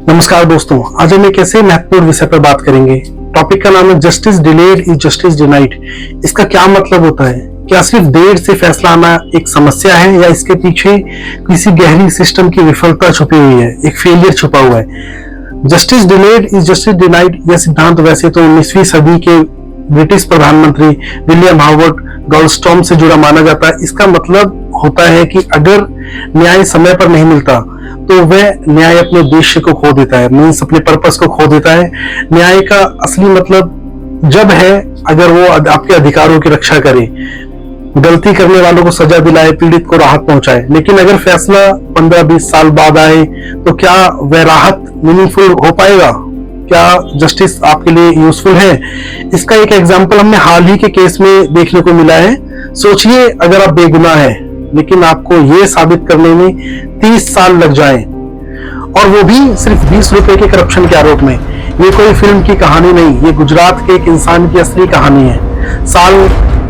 नमस्कार दोस्तों, आज हम एक ऐसे महत्वपूर्ण विषय पर बात करेंगे। टॉपिक का नाम है justice delayed is justice denied. इसका क्या मतलब होता है? क्या सिर्फ देर से फैसला आना एक समस्या है या इसके पीछे किसी गहरी सिस्टम की विफलता छुपी हुई है, एक फेलियर छुपा हुआ है? Justice delayed is justice denied यह सिद्धांत वैसे तो 19वीं सदी के ब्रिटिश प्रधानमंत्री विलियम हावर्ड गोल्डस्टॉर्म से जुड़ा माना जाता है। इसका मतलब होता है कि अगर न्याय समय पर नहीं मिलता तो वह न्याय अपने उद्देश्य को खो देता है, मीन्स अपने पर्पस को खो देता है। न्याय का असली मतलब जब है अगर वो आपके अधिकारों की रक्षा करे, गलती करने वालों को सजा दिलाए, पीड़ित को राहत पहुंचाए। लेकिन अगर फैसला 15-20 साल बाद आए तो क्या वह राहत मीनिंगफुल हो पाएगा? क्या जस्टिस आपके लिए यूजफुल है? इसका एक एग्जांपल हमने हाल ही के केस में देखने को मिला है। सोचिए अगर आप बेगुनाह हैं लेकिन आपको ये साबित करने में 30 साल लग जाए, और वो भी सिर्फ 20 रुपए के करप्शन के आरोप में। ये कोई फिल्म की कहानी नहीं, ये गुजरात के एक इंसान की असली कहानी है। साल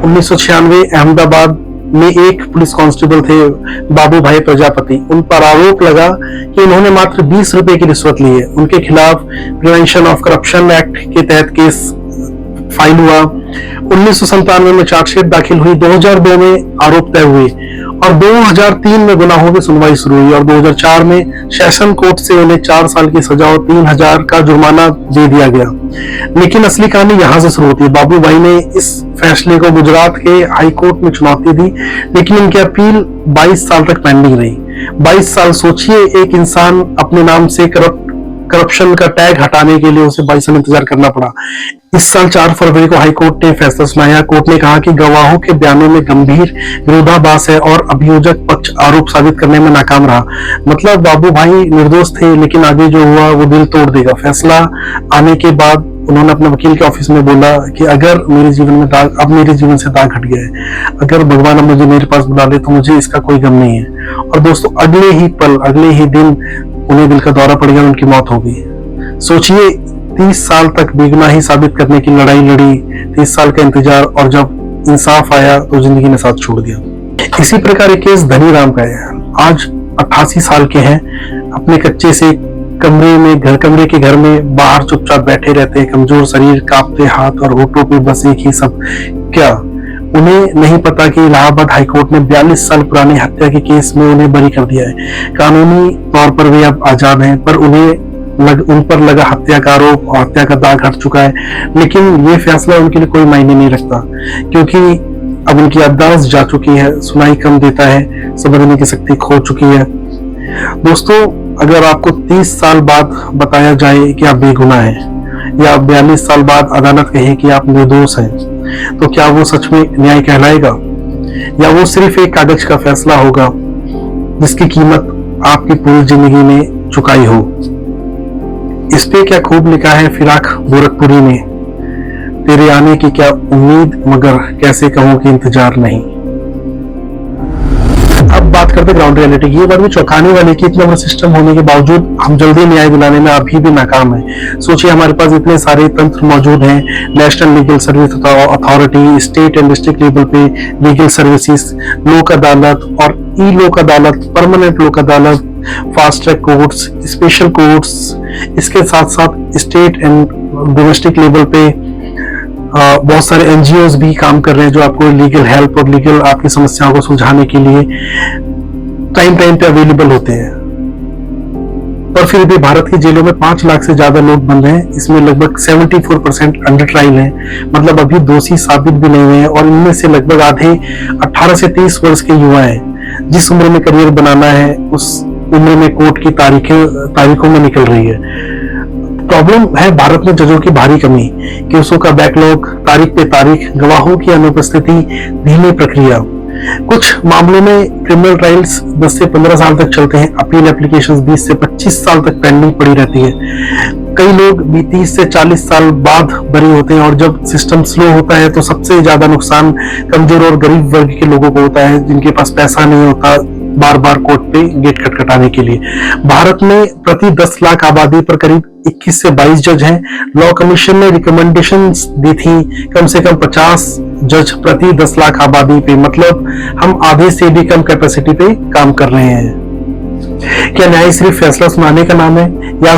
1996 अहमदाबाद में एक पुलिस कांस्टेबल थे, बाबू भाई प्रजापति। उन पर आरोप लगा कि उन्होंने मात्र 20 रुपए की रिश्वत ली है। उनके खिलाफ प्रिवेंशन ऑफ करप्शन एक्ट के तहत केस फाइल हुआ। 1997 में चार्जशीट दाखिल हुई, 2002 में आरोप तय हुए और 2003 में गुनाहों की सुनवाई शुरू हुई और 2004 में सेशन कोर्ट से उन्हें 4 साल की सजा और 3000 का जुर्माना दे दिया गया। लेकिन असली कहानी यहाँ से शुरू होती है। बाबू भाई ने इस फैसले को गुजरात के हाई कोर्ट में चुनौती दी, लेकिन उनकी अपील 22 साल तक पेंडिंग रही। 22 साल, सोचिए एक इंसान अपने नाम से करप्शन का टैग हटाने के लिए उसे 22 साल इंतजार करना पड़ा। इस साल 4 फरवरी को हाई कोर्ट ने फैसला सुनाया। कोर्ट ने कहा कि गवाहों के बयानों में गंभीर विरोधाभास है और अभियोजक पक्ष आरोप साबित करने में नाकाम रहा। मतलब बाबू भाई निर्दोष थे, लेकिन आगे जो हुआ वो दिल तोड़ देगा। फैसला आने के बाद उन्होंने अपने वकील के ऑफिस में बोला कि अगर मेरे जीवन में दाग, अब मेरे जीवन से दाग हट गया है, अगर भगवान अब मुझे मेरे पास बुला ले तो मुझे इसका कोई गम नहीं है। और दोस्तों अगले ही पल, अगले ही दिन उन्हें दिल का दौरा पड़ गया, उनकी मौत हो गई। सोचिए 30 साल तक बेगुनाही साबित करने की लड़ाई लड़ी, 30 साल का इंतजार, और जब इंसाफ आया तो जिंदगी ने साथ छोड़ दिया। इसी प्रकार एक केस धनी राम का है। आज 88 साल के हैं, अपने कच्चे से कमरे के घर में बाहर चुपचाप बैठे रहते हैं, कमजोर शरीर, कांपते हाथ और होठों पे बस एक ही सब। क्या उन्हें नहीं पता कि इलाहाबाद हाईकोर्ट ने 42 साल पुराने हत्या के केस में उन्हें बरी कर दिया है। कानूनी तौर पर वे अब आजाद हैं, पर उन पर लगा हत्या का आरोप और हत्या का दाग हट चुका है। लेकिन ये फैसला उनके लिए कोई मायने नहीं रखता, क्योंकि अब उनकी याददाश्त जा चुकी है, सुनाई कम देता है, समझने की शक्ति खो चुकी है। दोस्तों अगर आपको 30 साल बाद बताया जाए कि आप बेगुनाह हैं, या 42 साल बाद अदालत कहे कि आप निर्दोष हैं, तो क्या वो सच में न्याय कहलाएगा, या वो सिर्फ एक कागज का फैसला होगा जिसकी कीमत आपकी पूरी जिंदगी ने चुकाई हो? इस पे क्या खूब लिखा है फिराक गोरखपुरी ने, तेरे आने की क्या उम्मीद मगर कैसे कहूं कि इंतजार नहीं। अब बात करते ग्राउंड रियलिटी की। ये बात भी चौंकाने वाली कि इतना बड़ा सिस्टम होने के बावजूद हम जल्दी न्याय दिलाने में अभी भी नाकाम है। सोचिए हमारे पास इतने सारे तंत्र मौजूद हैं, national legal service authority, state and district level पे लीगल सर्विसेज, लोक अदालत और ई लोक अदालत, परमानेंट लोक अदालत, fast track courts, special courts. इसके साथ साथ स्टेट एंड डोमेस्टिक लेवल पे बहुत सारे एनजीओ भी काम कर रहे हैं जो आपको लीगल हेल्प और लीगल आपकी समस्याओं को सुलझाने के लिए टाइम पे अवेलेबल होते हैं। पर फिर भी भारत की जेलों में 5 लाख से ज्यादा लोग बंद हैं। इसमें लगभग 74% अंडर ट्रायल हैं, मतलब अभी दोषी साबित भी नहीं हुए हैं, और इनमें से लगभग आधे 18 से 30 वर्ष के युवा हैं। जिस उम्र में करियर बनाना है उस उम्र में कोर्ट की तारीखों में निकल रही है। प्रॉब्लम है भारत में जजों की भारी कमी, केसों का बैकलॉग, तारीख पे तारीख, गवाहों की अनुपस्थिति, धीमी प्रक्रिया। कुछ मामलों में क्रिमिनल ट्रायल्स 10 से 15 साल तक चलते हैं, अपील एप्लीकेशंस 20 से 25 साल तक पेंडिंग पड़ी रहती है। कई लोग भी 30 से 40 साल बाद बरी होते हैं, और जब सिस्टम स्लो होता है तो सबसे ज्यादा नुकसान कमजोर और गरीब वर्ग के लोगों को होता है, जिनके पास पैसा नहीं होता बार बार कोर्ट पे गेट खटखटाने के लिए। भारत में प्रति 10 लाख आबादी पर करीब 21 से 22 जज हैं। लॉ कमीशन ने रिकमेंडेशंस दी थी कम से कम 50 जज प्रति 10 लाख आबादी पे, मतलब हम आधे से भी कम कैपेसिटी पे काम कर रहे हैं। क्या न्याय सिर्फ फैसला सुनाने का नाम है या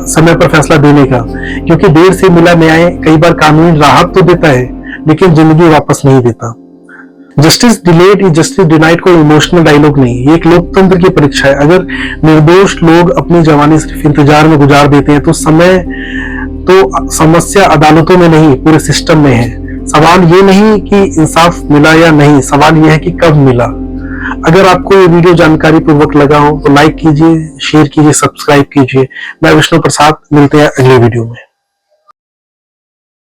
समय पर फैसला देने का? क्योंकि देर से मिला न्याय कई बार कानूनी राहत तो देता है लेकिन जिंदगी वापस नहीं देता। Justice delayed is justice denied कोई इमोशनल डायलॉग नहीं, ये एक लोकतंत्र की परीक्षा है। अगर निर्दोष लोग अपनी जवानी सिर्फ इंतजार में गुजार देते हैं तो समस्या अदालतों में नहीं पूरे सिस्टम में है। सवाल ये नहीं कि इंसाफ मिला या नहीं, सवाल ये है कि कब मिला। अगर आपको ये वीडियो जानकारी पूर्वक लगा हो तो लाइक कीजिए, शेयर कीजिए, सब्सक्राइब कीजिए। मैं विष्णु प्रसाद, मिलते हैं अगले वीडियो में।